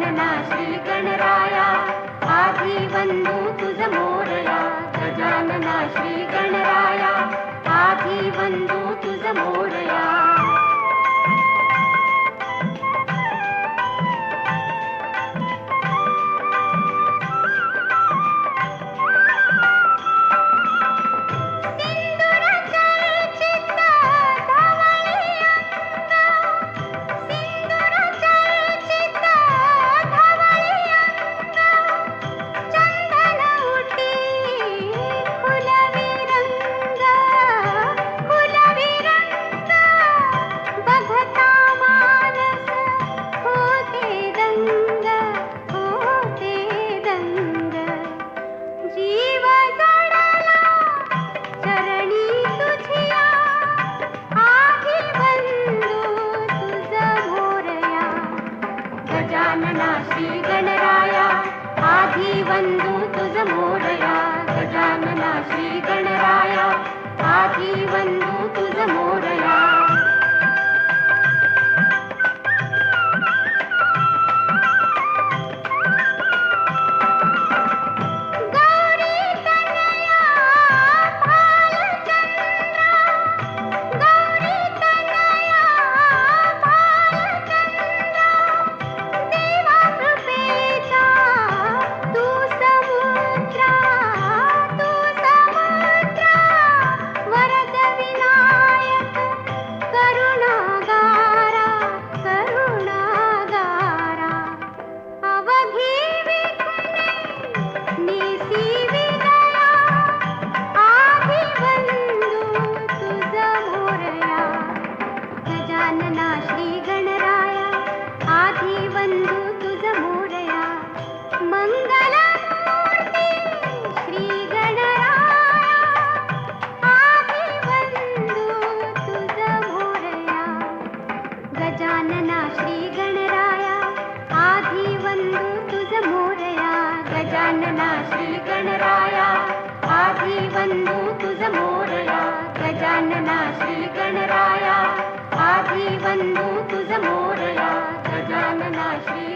गजानना श्री गणराया आधी वंदू तुझ मोरया गजानना श्री गणराया आधी वंदू तुझ मोरया गजानना श्री गणराया आधी वंदू तुझ मोरया गजानना श्री गणराया आधी वंदू तुझ मोरया गजानना श्री गणराया आधी वंदू तुझ मोरया मंगलमूर्ती श्री गणराया आधी वंदू तुझ मोरया गजानना श्री गणराया आधी वंदू तुझ मोरया गजानना श्री गणराया आधी वंदू तुझ मोरया गजानना श्री गणराया आधी वंदू तुझ मोरया गजानना श्री